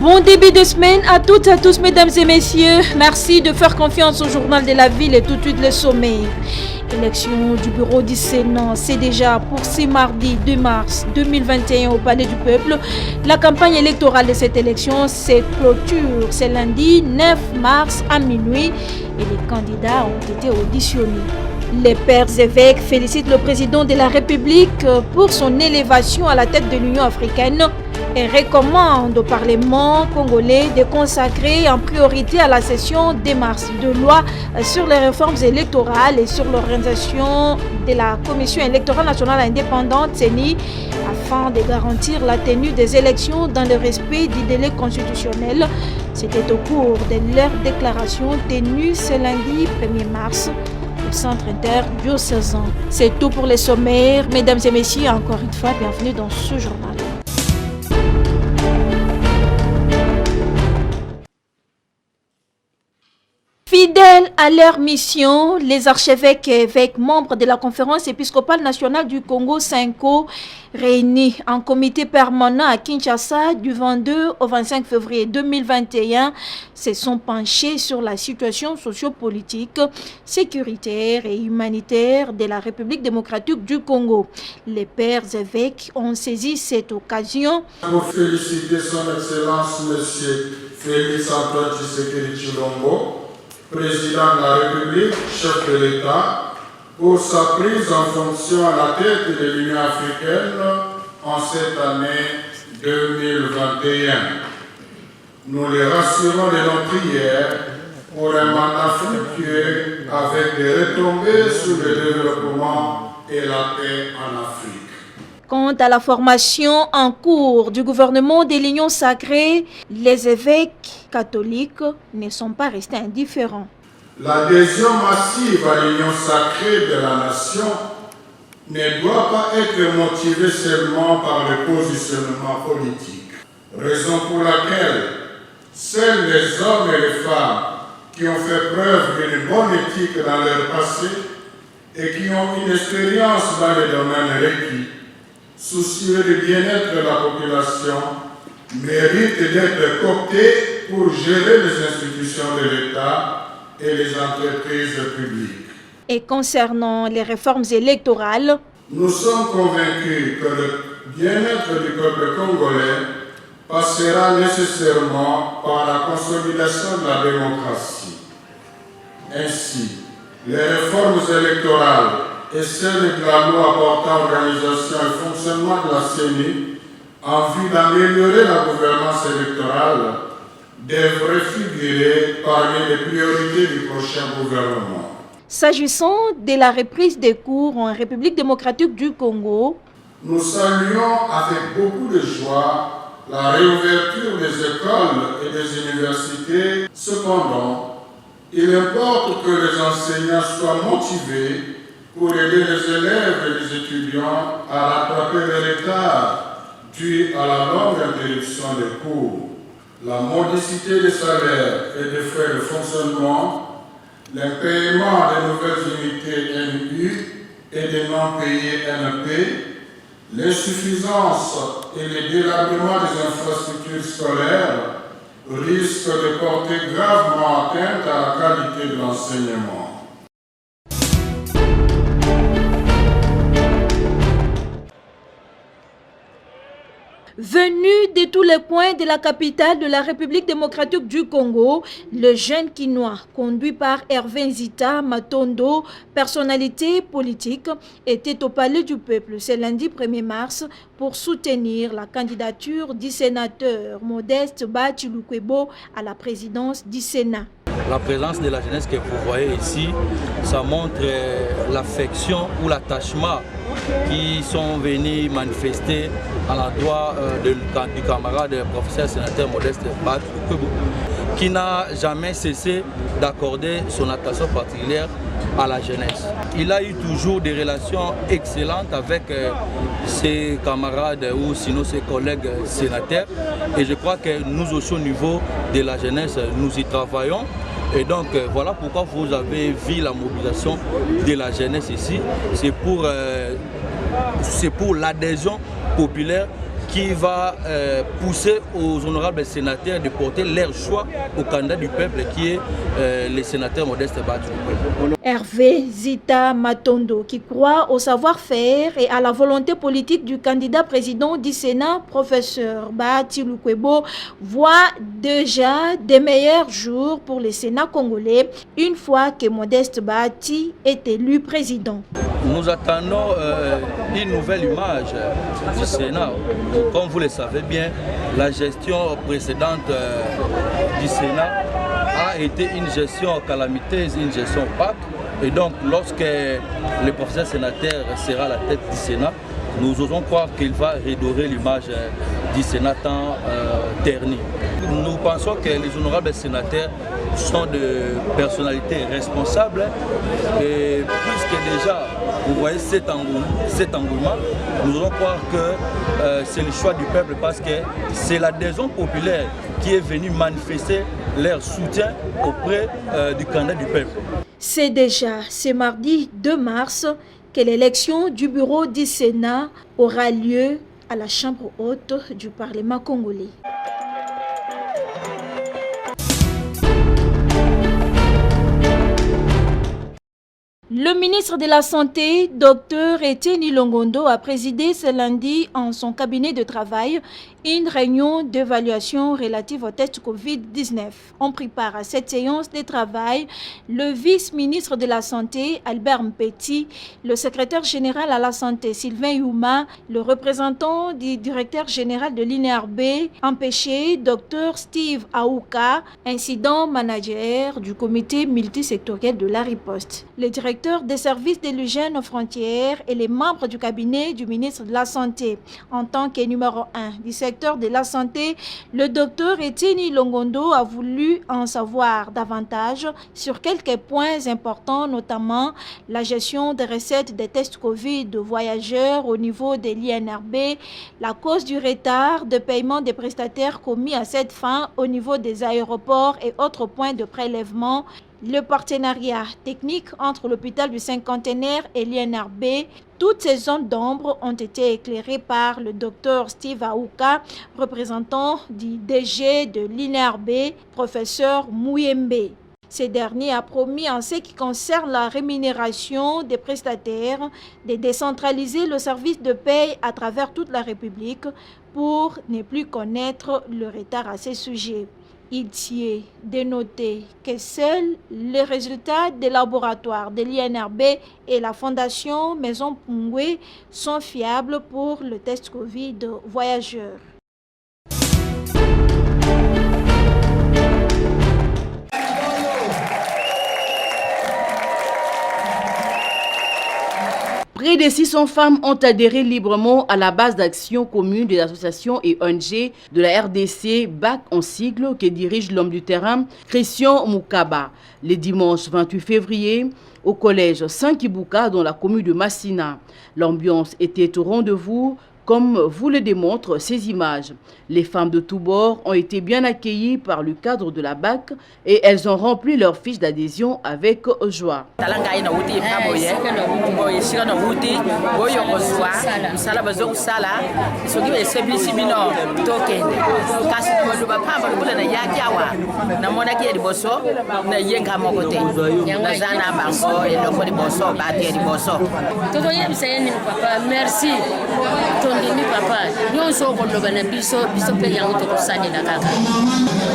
Bon début de semaine à toutes et à tous, mesdames et messieurs. Merci de faire confiance au journal de la ville et tout de suite le sommet. Élection du bureau du Sénat, c'est déjà pour ce mardi 2 mars 2021 au Palais du Peuple. La campagne électorale de cette élection se clôture ce lundi 9 mars à minuit et les candidats ont été auditionnés. Les pères évêques félicitent le président de la République pour son élévation à la tête de l'Union africaine et recommandent au Parlement congolais de consacrer en priorité à la session de mars de loi sur les réformes électorales et sur l'organisation de la Commission électorale nationale indépendante CENI afin de garantir la tenue des élections dans le respect du délai constitutionnel. C'était au cours de leur déclaration tenue ce lundi 1er mars. Centre interdiocésain. C'est tout pour les sommaires. Mesdames et messieurs, encore une fois, bienvenue dans ce journal. Fidèles à leur mission, les archevêques et évêques membres de la conférence épiscopale nationale du Congo, SENCO, réunis en comité permanent à Kinshasa du 22 au 25 février 2021, se sont penchés sur la situation sociopolitique, sécuritaire et humanitaire de la République démocratique du Congo. Les pères évêques ont saisi cette occasion pour féliciter son Excellence M. Félix Antoine Tshisekedi Tshilombo, président de la République, chef de l'État, pour sa prise en fonction à la tête de l'Union africaine en cette année 2021. Nous les rassurons de nos prières pour un mandat fructueux avec des retombées sur le développement et la paix en Afrique. Quant à la formation en cours du gouvernement de l'Union sacrée, les évêques catholiques ne sont pas restés indifférents. L'adhésion massive à l'Union sacrée de la nation ne doit pas être motivée seulement par le positionnement politique. Raison pour laquelle seuls les hommes et les femmes qui ont fait preuve d'une bonne éthique dans leur passé et qui ont une expérience dans les domaines requis, soucieux du bien-être de la population, méritent d'être cooptés pour gérer les institutions de l'État et les entreprises publiques. Et concernant les réformes électorales, nous sommes convaincus que le bien-être du peuple congolais passera nécessairement par la consolidation de la démocratie. Ainsi, les réformes électorales et celle de la loi portant organisation et fonctionnement de la CENI en vue d'améliorer la gouvernance électorale devraient figurer parmi les priorités du prochain gouvernement. S'agissant de la reprise des cours en République démocratique du Congo, nous saluons avec beaucoup de joie la réouverture des écoles et des universités. Cependant, il importe que les enseignants soient motivés pour aider les élèves et les étudiants à rattraper le retard dû à la longue interruption des cours, la modicité des salaires et des frais de fonctionnement, l'impaiement des nouvelles unités NU et des non payés NP, l'insuffisance et le délabrement des infrastructures scolaires risquent de porter gravement atteinte à la qualité de l'enseignement. Venu de tous les coins de la capitale de la République démocratique du Congo, le jeune Quinois, conduit par Hervé Nzita Matondo, personnalité politique, était au Palais du Peuple ce lundi 1er mars pour soutenir la candidature du sénateur Modeste Bachilukwebo à la présidence du Sénat. La présence de la jeunesse que vous voyez ici, ça montre l'affection ou l'attachement qui sont venus manifester à l'endroit du camarade professeur sénateur Modeste Bachilukwebo, qui n'a jamais cessé d'accorder son attention particulière à la jeunesse. Il a eu toujours des relations excellentes avec ses camarades ou sinon ses collègues sénateurs, et je crois que nous aussi au niveau de la jeunesse, nous y travaillons. Et donc voilà pourquoi vous avez vu la mobilisation de la jeunesse ici. C'est pour l'adhésion populaire qui va pousser aux honorables sénateurs de porter leur choix au candidat du peuple qui est le sénateur Modeste Bahati. Hervé Zita Matondo, qui croit au savoir-faire et à la volonté politique du candidat président du Sénat, professeur Bahati Lukwebo, voit déjà des meilleurs jours pour le Sénat congolais une fois que Modeste Bahati est élu président. Nous attendons une nouvelle image du Sénat. Comme vous le savez bien, la gestion précédente du Sénat a été une gestion calamiteuse, une gestion opaque. Et donc, lorsque le professeur sénateur sera à la tête du Sénat, nous osons croire qu'il va redorer l'image du Sénat tant ternie. Nous pensons que les honorables sénateurs sont de personnalités responsables et puisque déjà vous voyez cet engouement, nous allons croire que c'est le choix du peuple parce que c'est l'adhésion populaire qui est venue manifester leur soutien auprès du candidat du peuple. C'est déjà ce mardi 2 mars que l'élection du bureau du Sénat aura lieu à la Chambre haute du Parlement congolais. Le ministre de la Santé, Dr Etienne Longondo, a présidé ce lundi en son cabinet de travail une réunion d'évaluation relative au test Covid-19. On prépare à cette séance de travail le vice-ministre de la Santé, Albert Mpeti, le secrétaire général à la Santé, Sylvain Youma, le représentant du directeur général de l'INRB, empêché, Dr Steve Aouka, incident manager du comité multisectoriel de la riposte. Le directeur des services de l'hygiène aux frontières et les membres du cabinet du ministre de la Santé. En tant que numéro 1 du secteur de la santé, le docteur Etienne Longondo a voulu en savoir davantage sur quelques points importants, notamment la gestion des recettes des tests Covid de voyageurs au niveau de l'INRB, la cause du retard de paiement des prestataires commis à cette fin au niveau des aéroports et autres points de prélèvement, le partenariat technique entre l'hôpital du Cinquantenaire et l'INRB. Toutes ces zones d'ombre ont été éclairées par le docteur Steve Aouka, représentant du DG de l'INRB, professeur Mouyembe. Ce dernier a promis en ce qui concerne la rémunération des prestataires de décentraliser le service de paie à travers toute la République pour ne plus connaître le retard à ce sujet. Il tient de noter que seuls les résultats des laboratoires de l'INRB et la Fondation Maison Pungwe sont fiables pour le test Covid voyageurs. Près de 600 femmes ont adhéré librement à la base d'action commune des associations et ONG de la RDC, BAC en sigle, que dirige l'homme du terrain, Christian Moukaba, le dimanche 28 février, au collège Saint-Kibuka dans la commune de Massina. L'ambiance était au rendez-vous, comme vous le démontrent ces images. Les femmes de tous bords ont été bien accueillies par le cadre de la BAC et elles ont rempli leur fiche d'adhésion avec joie. Merci. Tondimi papa, nous sommes pour le biso pe yango to kosani na kaka.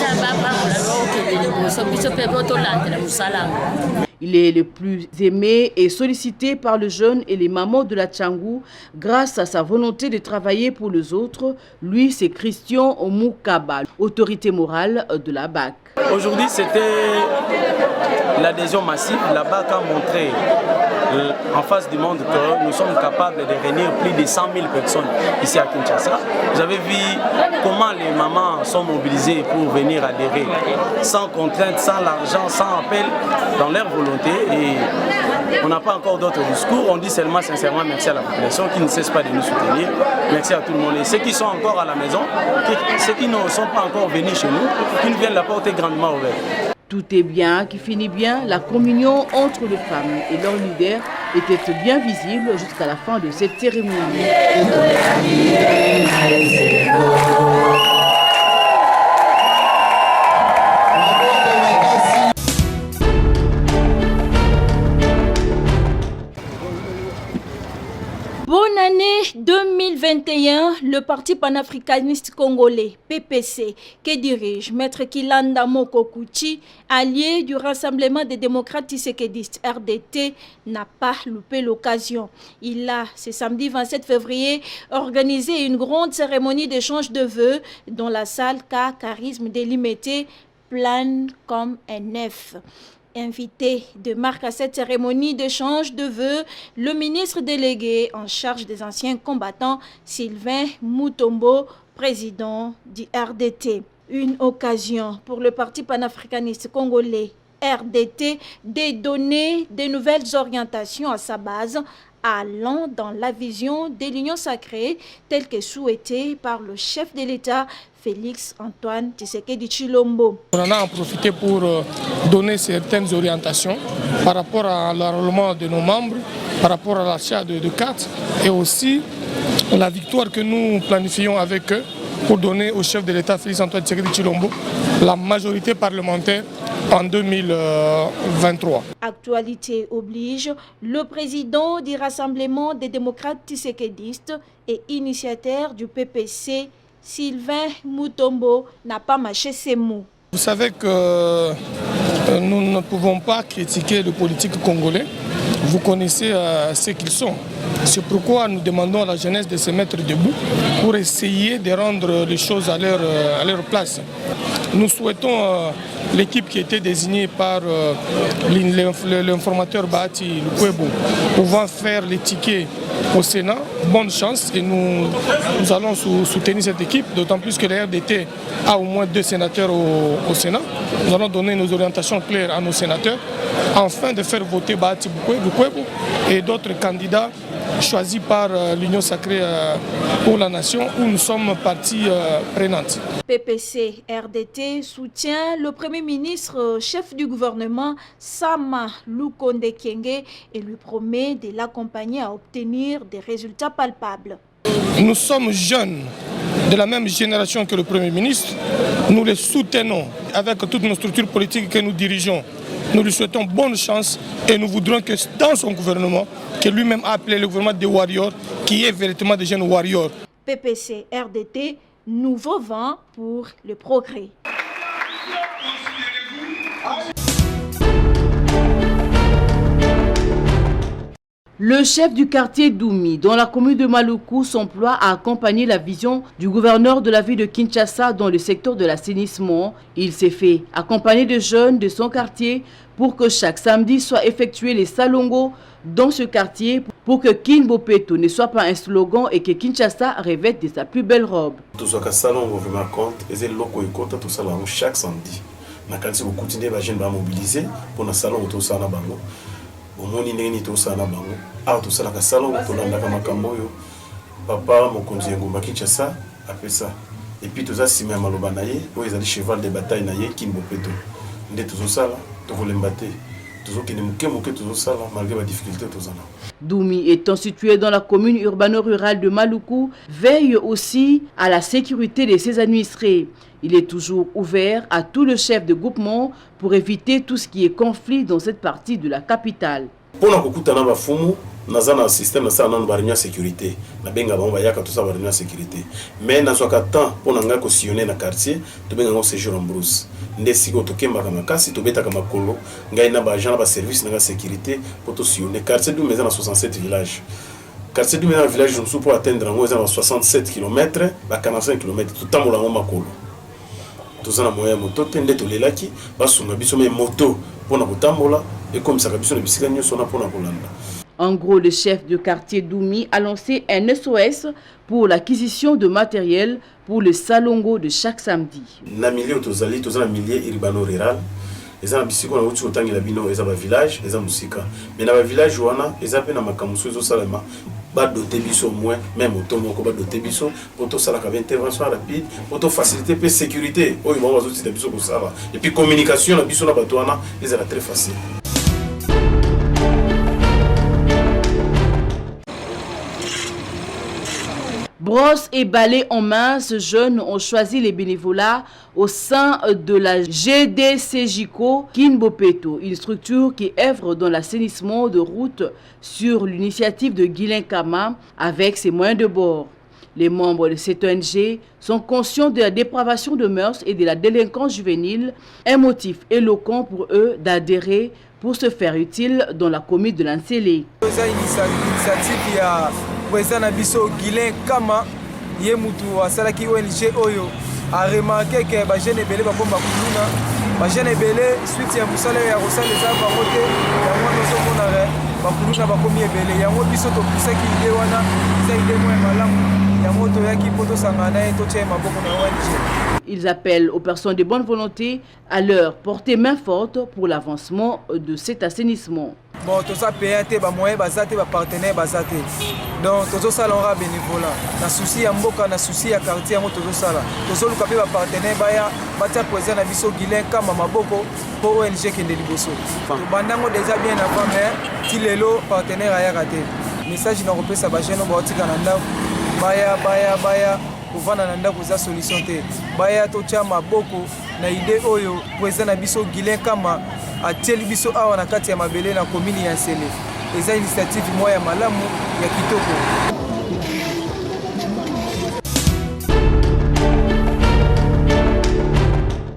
Tamba ba biso pe boto lande musala. Il est le plus aimé et sollicité par le jeune et les mamans de la Tchangou grâce à sa volonté de travailler pour les autres. Lui, c'est Christian Moukaba, autorité morale de la BAC. Aujourd'hui, c'était l'adhésion massive. La BAC a montré en face du monde que nous sommes capables de réunir plus de 100 000 personnes ici à Kinshasa. Vous avez vu comment les mamans sont mobilisées pour venir adhérer, sans contrainte, sans l'argent, sans appel, dans leur volonté. Et on n'a pas encore d'autres discours. On dit seulement sincèrement merci à la population qui ne cesse pas de nous soutenir. Merci à tout le monde. Et ceux qui sont encore à la maison, ceux qui ne sont pas encore venus chez nous, qu'ils viennent la porter grandement ouverte. Tout est bien, qui finit bien. La communion entre les femmes et leur leader était bien visible jusqu'à la fin de cette cérémonie. Bonne année 2021, le parti panafricaniste congolais, PPC, que dirige Maître Kilanda Mokokouchi, allié du Rassemblement des démocrates tshisekidistes RDT, n'a pas loupé l'occasion. Il a, ce samedi 27 février, organisé une grande cérémonie d'échange de vœux dans la salle K Charisme délimitée, plane comme un F. Invité de marque à cette cérémonie d'échange de vœux, le ministre délégué en charge des anciens combattants, Sylvain Mutombo, président du RDT. Une occasion pour le parti panafricaniste congolais RDT de donner de nouvelles orientations à sa base, allant dans la vision de l'Union sacrée telle que souhaitée par le chef de l'État, Félix Antoine Tshisekedi Tshilombo. On en a profité pour donner certaines orientations par rapport à l'enrôlement de nos membres, par rapport à l'achat de cartes et aussi la victoire que nous planifions avec eux pour donner au chef de l'État, Félix Antoine Tshisekedi Tshilombo, la majorité parlementaire en 2023. Actualité oblige, le président du Rassemblement des démocrates tshisekidistes et initiateur du PPC, Sylvain Mutombo, n'a pas mâché ses mots. Vous savez que nous ne pouvons pas critiquer le politique congolais. Vous connaissez ce qu'ils sont. C'est pourquoi nous demandons à la jeunesse de se mettre debout pour essayer de rendre les choses à leur place. Nous souhaitons l'équipe qui a été désignée par l'informateur Bahati Lukwebo pouvant faire les tickets au Sénat. Bonne chance et nous allons soutenir cette équipe, d'autant plus que la RDT a au moins 2 sénateurs au Sénat. Nous allons donner nos orientations claires à nos sénateurs afin de faire voter Bahati Lukwebo et d'autres candidats choisis par l'Union sacrée pour la nation où nous sommes partie prenante. PPC RDT soutient le Premier ministre chef du gouvernement Sama Lukonde Kyenge et lui promet de l'accompagner à obtenir des résultats palpables. Nous sommes jeunes de la même génération que le Premier ministre. Nous les soutenons avec toutes nos structures politiques que nous dirigeons. Nous lui souhaitons bonne chance et nous voudrons que dans son gouvernement, que lui-même a appelé le gouvernement des warriors, qui est véritablement des jeunes warriors. PPC RDT, nouveau vent pour le progrès. Le chef du quartier Doumi, dans la commune de Maluku, s'emploie à accompagner la vision du gouverneur de la ville de Kinshasa dans le secteur de l'assainissement. Il s'est fait accompagner de jeunes de son quartier pour que chaque samedi soit effectué les salongos dans ce quartier pour que Kinbopeto ne soit pas un slogan et que Kinshasa revête de sa plus belle robe. Tout salongo vraiment compte et c'est loko et compte tout ça chaque samedi. Na kansi beaucoup de jeunes va mobiliser pour na salon tout ça na bango. Omoni ndenge to sana bango a to sala ka salon to landa ka makambo yo papa mokonzi ngomba Kinshasa apesa et puis to za sima maloba na ye o ezali cheval de bataille na ye Kinbopeto nde to sala to volembate to kene muke to sala malgré la difficulté to zana. Doumi étant situé dans la commune urbano-rurale de Maluku, veille aussi à la sécurité de ses administrés. Il est toujours ouvert à tout le chef de groupement pour éviter tout ce qui est conflit dans cette partie de la capitale. Pour nous kutana ba fumu naza na système ça na ba sécurité na benga ba yaka tout ça ba sécurité mais na soka temps pour nga ko sillonner na quartier to benga ngo séjour en brousse ndesi ko to kemba kama kasi to beta kama kolo ngai na ba agent ba service na sécurité pour to sillonner quartier du maison na 67 villages. Quartier du maison village nous pour atteindre ngo za 67 km ba 45 km tout temps mola ngo makolo. Tous en moyen moto tende to lelaki basunga biso me moto pona kotambola et comme ça biso na bisika nyoso na pona kolanda. En gros, le chef de quartier Doumi a lancé un SOS pour l'acquisition de matériel pour le salongo de chaque samedi. Na milieu tozali tozana milieu urbano rural eza na bisiko na uti otangi la bino eza ba village eza musika mais na ba village wana eza pe na makamuso ezo salama ba doter biso moins même automoko ba doter biso pour to sala ka intervention rapide pour to faciliter pe sécurité oyo ba wazo tita biso ko sala et puis communication na biso na bato wana eza très facile. Brosse et balai en main, ces jeunes ont choisi les bénévolats au sein de la GDCJICO Kinbopeto, une structure qui œuvre dans l'assainissement de routes sur l'initiative de Guilain Kama avec ses moyens de bord. Les membres de cette ONG sont conscients de la dépravation de mœurs et de la délinquance juvénile, un motif éloquent pour eux d'adhérer pour se faire utile dans la commune de Lansele. Président Nabiso Guilain Kama Yemutu asalaki ONG Oyo a remarqué que ba jeune belé ba bomba kuluna ba jeune belé suite ya musala ya rosala les aba moté ya mwana so monare ba kuluna ba komi belé ya ngo biso to pusaki ide wana za ide mo malamu ya moto ya ki poto sangana to che maboko na ONG. Ils appellent aux personnes de bonne volonté à leur porter main forte pour l'avancement de cet assainissement. Bon, tout ça paye te ba moyen bazate ba partenaire bazate. Donc tout ça l'on bénévolat. Na souci ya mboka na souci ya quartier mo tout ça là. Tout ça luka pe ba partenaire baya batia président na biso Guilain Kama maboko pour ONG kende liboso. Bandango déjà bien avant mais ti lelo partenaire aya raté. Message na repesa ba jeune ba otika na ndako. Baya kovana na ndako za solution te. Baya to tia maboko na idée oyo président na biso Guilain Kama atieli biso awa na kati ya mabele na komini ya Nsele. Eza initiative moya malamu ya kitoko.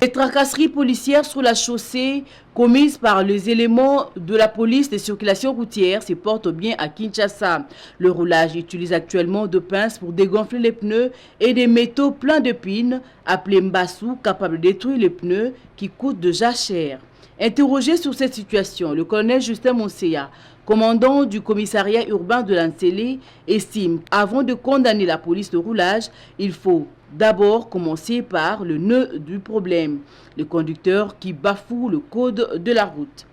Les tracasseries policières sur la chaussée commises par les éléments de la police de circulation routière se portent bien à Kinshasa. Le roulage utilise actuellement de pinces pour dégonfler les pneus et des métaux pleins de pines appelés mbassou capables de détruire les pneus qui coûtent déjà cher. Interrogé sur cette situation, le colonel Justin Monseya, commandant du commissariat urbain de Lansele, estime qu'avant de condamner la police de roulage, il faut d'abord commencer par le nœud du problème, le conducteur qui bafoue le code de la route.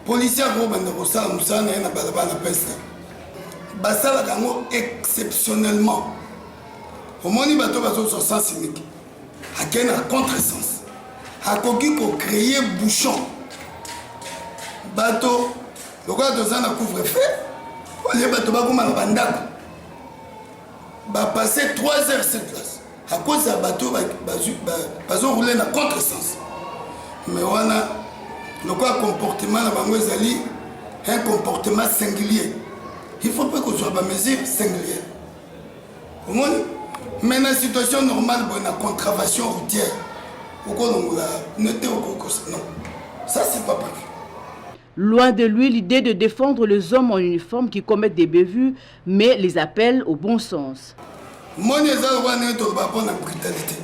Policiers exceptionnellement. Au moment où ils sont sens unique, il y a un contresens. Il y a créer bouchon. Bateau, le gars de Zana couvre-feu, les bateaux va passer 3 heures sur place. À cause d'un bateau, ils ont roulé dans le contresens. Mais on a le comportement un comportement singulier. Il ne faut pas qu'on soit à mesure singulière. Mais dans la situation normale, il y a une contravention routière. Non, ça c'est pas prévu. Loin de lui l'idée de défendre les hommes en uniforme qui commettent des bévues, mais les appelle au bon sens. Moi, je suis brutalité.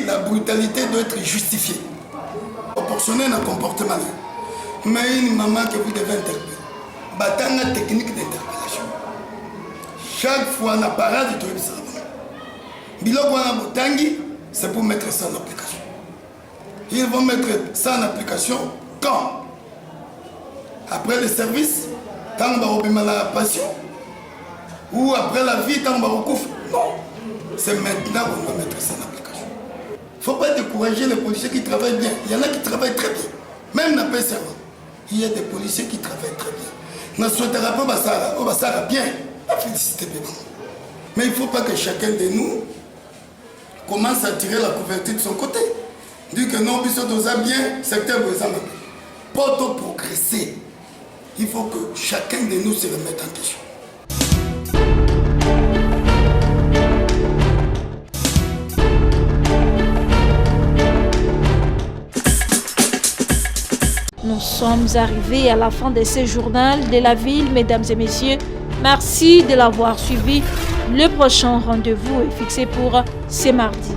La brutalité doit être justifiée, proportionnée à un comportement. Mais une maman que vous devez interpeller, batanga technique d'interpellation. Chaque fois, on a parlé de tout ça. C'est pour mettre ça en application. Ils vont mettre ça en application quand? Après le service, quand on va la passion, ou après la vie, quand on va recouvrir. Non, c'est maintenant qu'on va mettre ça en application. Il ne faut pas décourager les policiers qui travaillent bien. Il y en a qui travaillent très bien. Même dans le servant, il y a des policiers qui travaillent très bien. Notre thérapeute va bien. Féliciter. Mais il ne faut pas que chacun de nous commence à tirer la couverture de son côté. Dit que non, puisque nous avons bien, secteur voisin. Pour progresser, il faut que chacun de nous se remette en question. Nous sommes arrivés à la fin de ce journal de la ville, mesdames et messieurs. Merci de l'avoir suivi. Le prochain rendez-vous est fixé pour ce mardi.